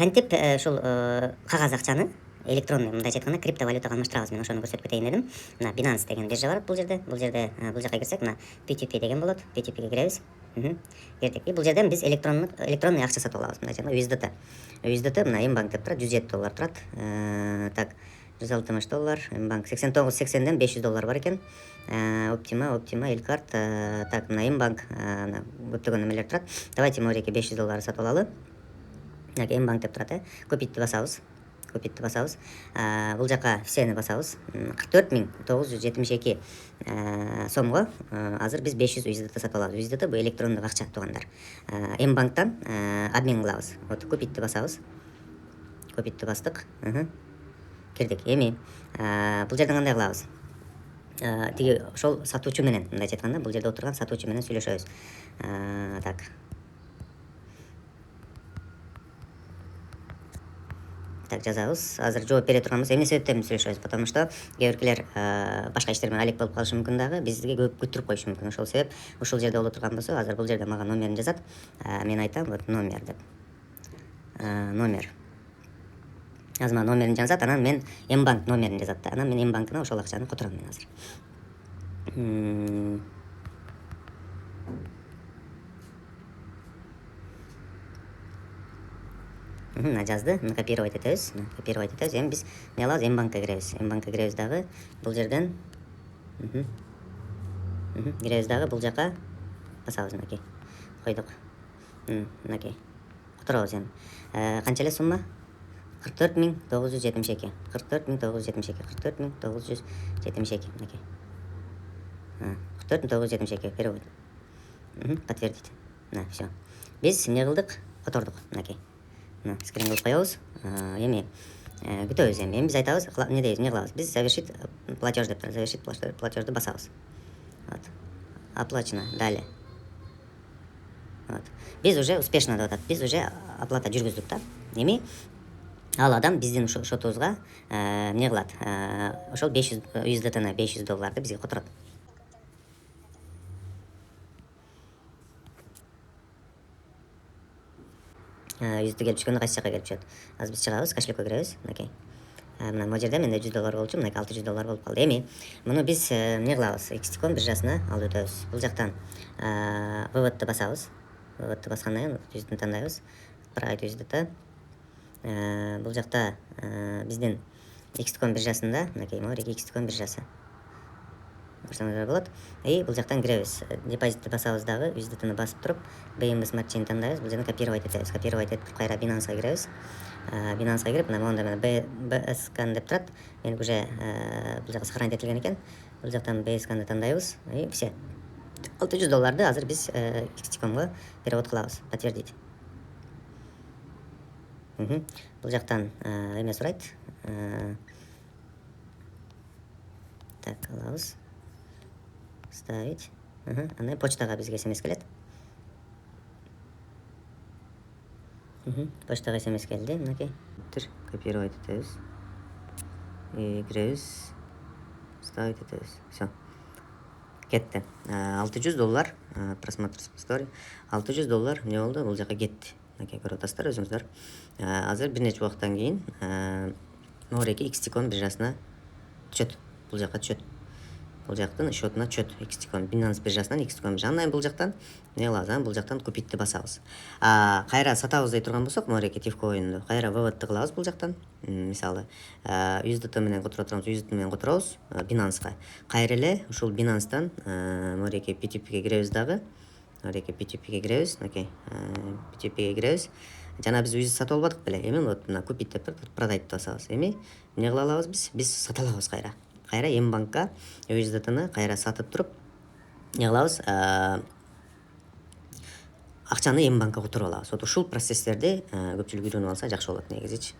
кантип ушул кагаз акчаны электронный, мындайча айтканда криптовалютага алмаштырабыз. Мен ошону көрсөтүп кетейин дедим. Мына Binance деген биржа бар бул жерде. Бул жака кирсек, мына P2P деген болот. P2P'ге киребиз. Кирдик. Бул жерден биз электронный акча сатып алабыз. Мындайча айтканда USDT мына Mbank деп турат, $107 турат. Так, $160, Mbank 89.80ден $500 бар экен. Optima, Elcard, так, мына Mbank, көптөгөн немелер турат. Давайте мореке $500 сатып алалы. Mbank деп турат, купить басабыз. Бул жака всени басабыз. 44.972 сомго азыр биз 500 USDT сатып алабыз. USDT бул электрондук акча туугандар. Mbank'тан обмен кылабыз. Вот купить басабыз. Купить бастык. Кирдик. Эми бул жерден кандай кылабыз? Тиги ошол сатуучу менен, мындайча айтканда, бул жерде отурган сатуучу менен сүйлөшөбүз. Так, жазабыз. Азыр жооп бере турганбыз. Эмне себептен сүйлөшөбүз? Потому что кээ биркилер башка иштермен алек болуп калышы мүмкүн дагы, бизге көп күттүрүп коюшу мүмкүн. Ошол себеп ушул жерде боло турган болсо, азыр бул жерде мага номерин жазат. Мен айтам, вот номер деп. Номер. Азыр мага номерин жазат, анан мен Mbank номерин жазат да. Анан мен Mbank'ына ошол акчаны котором мен азыр. Мына жазды. Мына копировать этебиз. Эми биз эмне кылабыз? Mbank'ка киребиз дагы. Бул жерден киребиз дагы, бул жака басабыз. Мынакей. Койдук. Мынакей. Которобуз эми. Канча эле сумма? 44.972. 44.972. Мынакей. 44.972. Перевод. Подтвердить. Всё. Биз эмне кылдык? Котордук. Мынакей. Скрин кылып коебуз. Эми күтөбүз эми. Эми биз айтабыз, эмне дейбиз, эмне кылабыз? Биз завершить платеж деп турат. Завершить платежду басабыз. Вот. Оплачено. Далее. Вот. Биз уже успешно деп атат. Биз уже оплата жүргүздүк да. Эми ал адам биздин шотубузга эмне кылат? Ошол 500 USDT-ны, $500 бизге которот. USDT келип түшкөндө кайсы жака келип түшөт? Азыр биз чыгабыз, кошелекке киребиз. Мынакей. Мына могу жерде менде $100 болчу, мынакей $600 болуп калды. Эми муну биз эмне кылабыз? XTCOM биржасына алып өтөбүз. Бул жактан выводты басабыз. Выводты баскандан кийин USDT тандайбыз. Отправить USDT. Бул жакта биздин XTCOM биржасында, мынакей мореке XTCOM биржасы. Көрсөңүздөр болот. Бул жактан киребиз. Депозитти басабыз дагы, USDT-ны басып туруп, BNB Smart Chain тандайбыз. Бул жерден копировать этебиз. Копировать этип кайра Binance'га киребиз. Binance'га кирип, мына монда BSCAN деп турат. Мен уже бул жака сохранить этилген экен. Бул жактан BSCAN-ды тандайбыз. Все. $600 азыр биз XTCOM-го перевод кылабыз. Подтвердить. Бул жактан эме сурайт. Так, алабыз. Ставить. Андан почтага бизге SMS келет. Почтага SMS келди, мынакей. Копировать этебиз. Киребиз. Ставить этебиз. Всё. Кетти. $600 просмотр story. $600 эмне болду? Бул жака кетти. Мынакей көрүп атасыздар өзүңүздөр. Азыр бир нече убакыттан кийин мореке XTCOM биржасына түшөт. Бул жака түшөт. Бул жактын счетуна түшөт. XTCOM Binance биржасынан XTCOM биржасына. Бул жактан эмне кылабыз? Бул жактан купитти басабыз. Кайра сатабыз дей турган болсок, мореке Tifcoin'ду кайра выводты кылабыз бул жактан. Мисалы, USDT менен которо турабыз, USDT менен которобуз Binance'га. Кайра эле ушул Binance'тан мореке P2P'ге киребиз дагы. Мореке P2P'ге киребиз, мынакей. P2P'ге киребиз. Жана биз USDT сатып албадык беле. Эми вот мына купить деп продать басабыз. Эми эмне кыла алабыз биз? Биз сата алабыз кайра. Кайра Mbank'ка USDT-ны кайра сатып туруп, эмне кылабыз? Акчаны Mbank'ка которуп алабыз. Вот ушул процесстерди көпчүлүк үйрөнүп алса жакшы болот негизичи.